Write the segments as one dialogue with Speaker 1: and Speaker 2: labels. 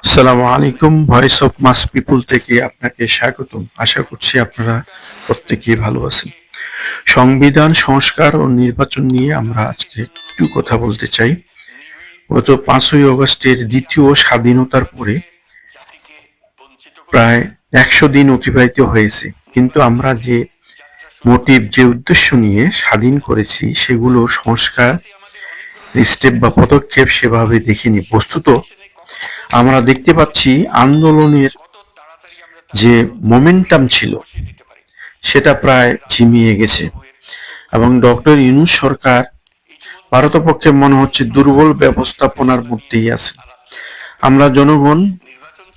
Speaker 1: আসসালামু আলাইকুম। Voice of mass পিপুল থেকে আপনাকে স্বাগতম। আশা করছি আপনারা প্রত্যেকেই ভালো আছেন। সংবিধান সংস্কার ও নির্বাচন নিয়ে আমরা আজকে একটু কথা বলতে চাই। গত 5ই অগস্টের দ্বিতীয় স্বাধীনতার পরে প্রায় 100 দিন অতিবাহিত হয়েছে, কিন্তু আমরা যে উদ্দেশ্য নিয়ে স্বাধীন করেছি সেগুলো সংস্কার স্টেপ বা পদক্ষেপ সেভাবে দেখিনি। বস্তুত আমরা দেখতে পাচ্ছি আন্দোলনের যে মোমেন্টাম ছিল সেটা প্রায় ঝিমিয়ে গেছে এবং ডক্টর ইউনূস সরকার ভারতপক্ষে মনে হচ্ছে দুর্বল ব্যবস্থাপনার মধ্যেই আছে। আমরা জনগণ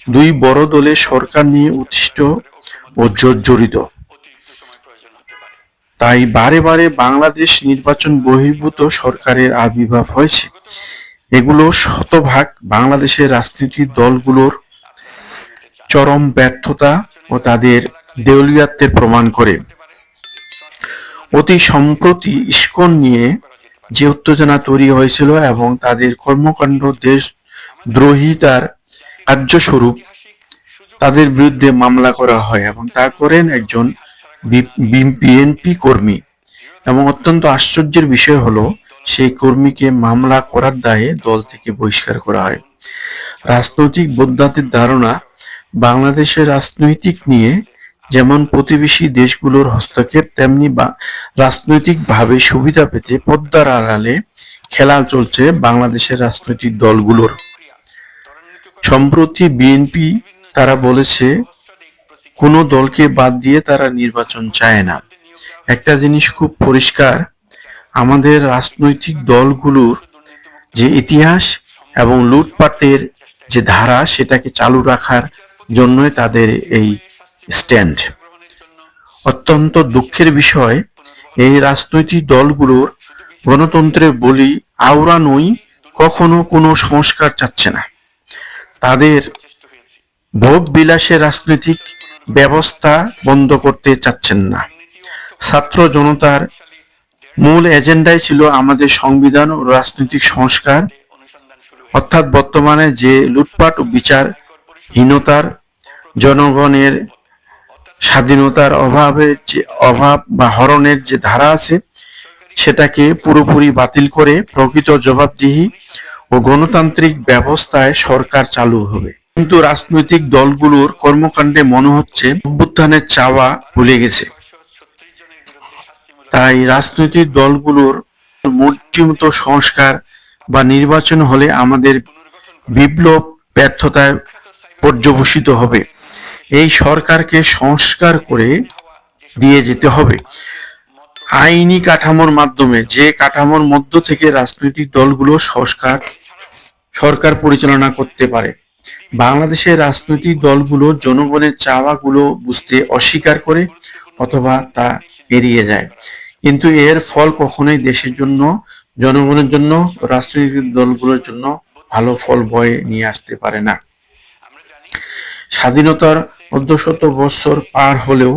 Speaker 1: দুই বড় দলে সরকার নিয়ে অতিষ্ঠ ও জর্জরিত। তাই বারে বারে বাংলাদেশ নির্বাচন বহির্ভূত সরকারের আবির্ভাব হয়েছে। এগুলো শতভাগ বাংলাদেশের রাজনৈতিক দলগুলোর চরম ব্যর্থতা ও তাদের দেউলিয়াত্বের প্রমাণ করে। অতি সম্প্রতি ইসকন নিয়ে যে উত্তেজনা তৈরি হয়েছিল এবং তাদের কর্মকাণ্ড দেশদ্রোহিতার কার্যস্বরূপ তাদের বিরুদ্ধে মামলা করা হয় এবং তা করেন একজন বিএনপি কর্মী। এবং অত্যন্ত আশ্চর্যের বিষয় হলো সেই কর্মীকে মামলা করার দায়ে দল থেকে বহিষ্কার করা হয়। রাজনৈতিক বৌদ্ধদের ধারণা বাংলাদেশের রাজনৈতিক নিয়ে যেমন প্রতিবেশী দেশগুলোর হস্তক্ষেপ, তেমনি রাজনৈতিকভাবে সুবিধা পেতে পদ্মার আড়ালে খেলা চলছে বাংলাদেশের রাজনৈতিক দলগুলোর। সম্প্রতি বিএনপি তারা বলেছে কোনো দলকে বাদ দিয়ে তারা নির্বাচন চায় না। একটা জিনিস খুব পরিষ্কার, আমাদের রাজনৈতিক দলগুলোর যে ইতিহাস এবং লুটপাটের যে ধারা সেটাকে চালু রাখার জন্যই তাদের এই স্ট্যান্ড। অত্যন্ত দুঃখের বিষয়, এই রাজনৈতিক দলগুলোর গণতন্ত্রের বলি আওড়ানোই কখনো কোনো সংস্কার চাচ্ছে না। তাদের ভোগ বিলাসের রাজনৈতিক ব্যবস্থা বন্ধ করতে চাচ্ছেন না। ছাত্র জনতার মূল এজেন্ডাই ছিল আমাদের সংবিধান ও রাজনৈতিক সংস্কার, অর্থাৎ বর্তমানে যে লুটপাট ও বিচারহীনতার, জনগণের স্বাধীনতার অভাব বা হরণের যে ধারা আছে সেটাকে পুরোপুরি বাতিল করে প্রকৃত জবাবদিহি ও গণতান্ত্রিক ব্যবস্থায় সরকার চালু হবে। কিন্তু রাজনৈতিক দলগুলোর কর্মকাণ্ডে মনে হচ্ছে অভ্যুত্থানের চাওয়া ভুলে গেছে। তাই রাজনৈতিক দলগুলোর মূর্তিমতো সংস্কার বা নির্বাচন হলে আমাদের বিপ্লব ব্যর্থতায় পর্যবসিত হবে। এই সরকারকে সংস্কার করে দিয়ে যেতে হবে আইনি কাঠামোর মাধ্যমে, যে কাঠামোর মধ্য থেকে রাজনৈতিক দলগুলো সরকার পরিচালনা করতে পারে। বাংলাদেশের রাজনৈতিক দলগুলো জনগণের চাওয়াগুলো বুঝতে অস্বীকার করে অথবা তা এড়িয়ে যায়, কিন্তু এর ফল কখনোই দেশের জন্য, জনগণের জন্য, রাজনৈতিক দলগুলোর জন্য ভালো ফল বয়ে নিয়ে আসতে পারে না। স্বাধীনতার অর্ধশত বছর পার হলেও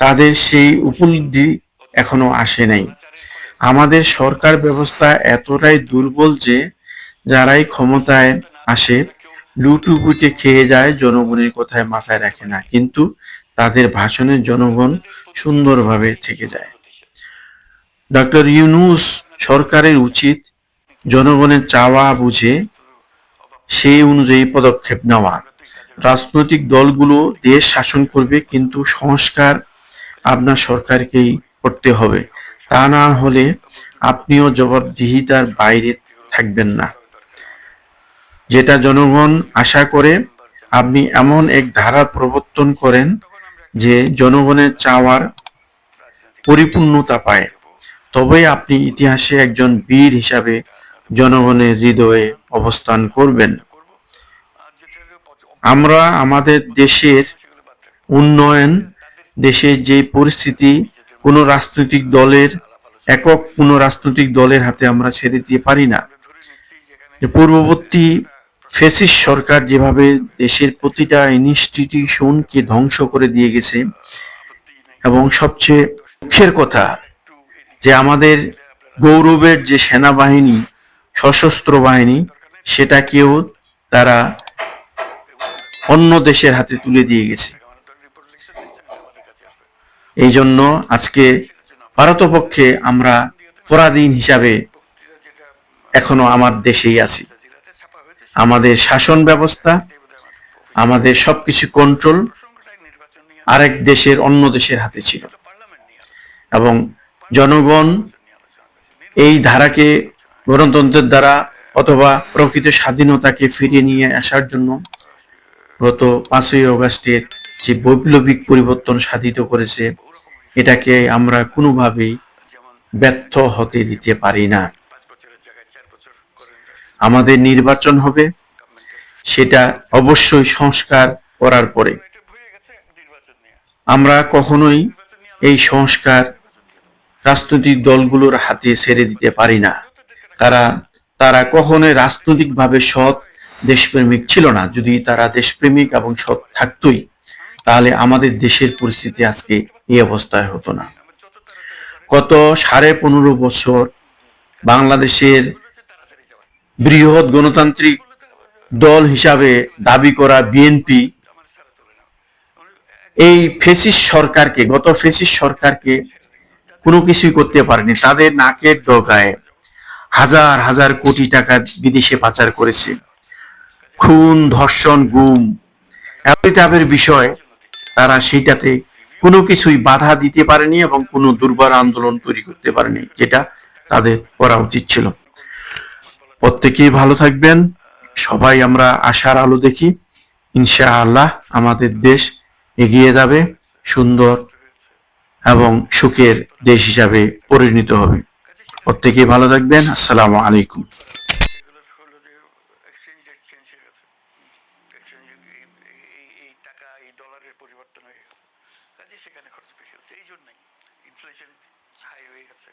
Speaker 1: তাদের সেই উপলব্ধি এখনো আসে নাই। আমাদের সরকার ব্যবস্থা এতটাই দুর্বল যে যারাই ক্ষমতায় আসে লুটুপুটে খেয়ে যায়, জনগণের কথায় মাথায় রাখে না, কিন্তু তাদের ভাষণে জনগণ সুন্দরভাবে থেকে যায়। ডক্টর ইউনূস সরকারের উচিত জনগণের চাওয়া বুঝে সেই অনুযায়ী পদক্ষেপ নেওয়া। রাজনৈতিক দলগুলো দেশ শাসন করবে, কিন্তু সংস্কার আপনার সরকারকেই করতে হবে। তা না হলে আপনিও জবাবদিহিতার বাইরে থাকবেন না। যেটা জনগণ আশা করে, আপনি এমন এক ধারা প্রবর্তন করেন যে জনগণের চাওয়ার পরিপূর্ণতা পায়, তবেই আপনি ইতিহাসে একজন বীর হিসাবে জনগণের হৃদয়ে অবস্থান করবেন। আমরা আমাদের দেশের উন্নয়ন, দেশের যে পরিস্থিতি, কোনো রাজনৈতিক দলের হাতে আমরা ছেড়ে দিয়ে পারি না। পূর্ববর্তী ফ্যাসিস্ট সরকার যেভাবে দেশের প্রতিটা ইনস্টিটিউশনকে ধ্বংস করে দিয়ে গেছে, এবং সবচেয়ে দুঃখের কথা যে আমাদের গৌরবের যে সেনাবাহিনী, সশস্ত্র বাহিনী, সেটাকেও তারা অন্য দেশের হাতে তুলে দিয়ে গেছে। এই জন্য আজকে ভারতপক্ষে আমরা পরাধীন হিসাবে এখনো আমার দেশেই আছি। আমাদের শাসন ব্যবস্থা, আমাদের সবকিছু কন্ট্রোল আরেক দেশের, অন্য দেশের হাতে ছিল, এবং জনগণ এই ধারাকে গণতন্ত্রের দ্বারা অথবা প্রকৃত স্বাধীনতাকে ফিরিয়ে নিয়ে আসার জন্য গত 5ই অগাস্টের যে বৈপ্লবিক পরিবর্তন সাধিত করেছে, এটাকে আমরা কোনোভাবেই ব্যর্থ হতে দিতে পারি না। আমাদের নির্বাচন হবে, সেটা অবশ্যই সংস্কার করার পরে। আমরা কখনোই এই সংস্কার রাজনৈতিক দলগুলোর হাতে ছেড়ে দিতে পারি না। তারা কখনোই রাজনৈতিকভাবে সৎ দেশপ্রেমিক ছিল না। যদি তারা দেশপ্রেমিক এবং সৎ থাকতই, তাহলে আমাদের দেশের পরিস্থিতি আজকে এই অবস্থায় হতো না। গত 15.5 বছর বাংলাদেশের বৃহৎ গণতান্ত্রিক দল হিসাবে দাবি করা বিএনপি এই গত ফেসিস্ট সরকারকে কোনো কিছুই করতে পারেনি। তাদের নাকের ডগায় হাজার হাজার কোটি টাকা বিদেশে পাচার করেছে। খুন, ধর্ষণ, গুম, এমন বিষয়, তারা সেইটাতে কোনো কিছুই বাধা দিতে পারেনি এবং কোনো দুর্বার আন্দোলন তৈরি করতে পারেনি, যেটা তাদের করা উচিত ছিল। প্রত্যেকেই ভালো থাকবেন। সবাই আমরা আশার আলো দেখি। ইনশাআল্লাহ আমাদের দেশ এগিয়ে যাবে, সুন্দর এবং সুখের দেশ হিসাবে পরিণত হবে। প্রত্যেকেই ভালো থাকবেন। আসসালামু আলাইকুম। সেখানে খরচ বেশি হচ্ছে, এই জন্যই ইনফ্লেশন হাই হয়ে গেছে।